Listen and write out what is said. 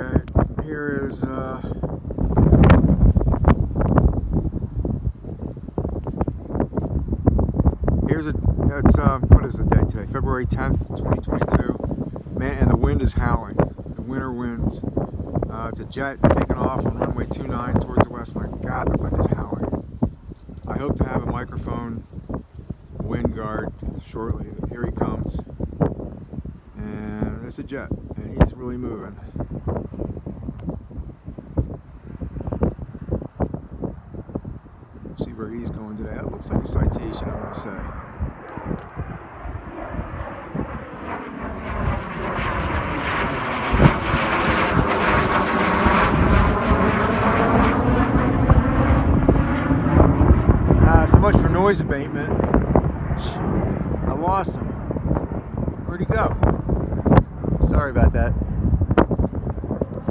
Okay, here is what is the date today? February 10th, 2022. Man, and the wind is howling. The winter winds. It's a jet taking off on runway 29 towards the west. My God, the wind is howling. I hope to have a microphone wind guard shortly. Here he comes. And it's a jet, and he's really moving. See where he's going today. That looks like a Citation, I'm going to say. So much for noise abatement. I lost him. Where'd he go? Sorry about that.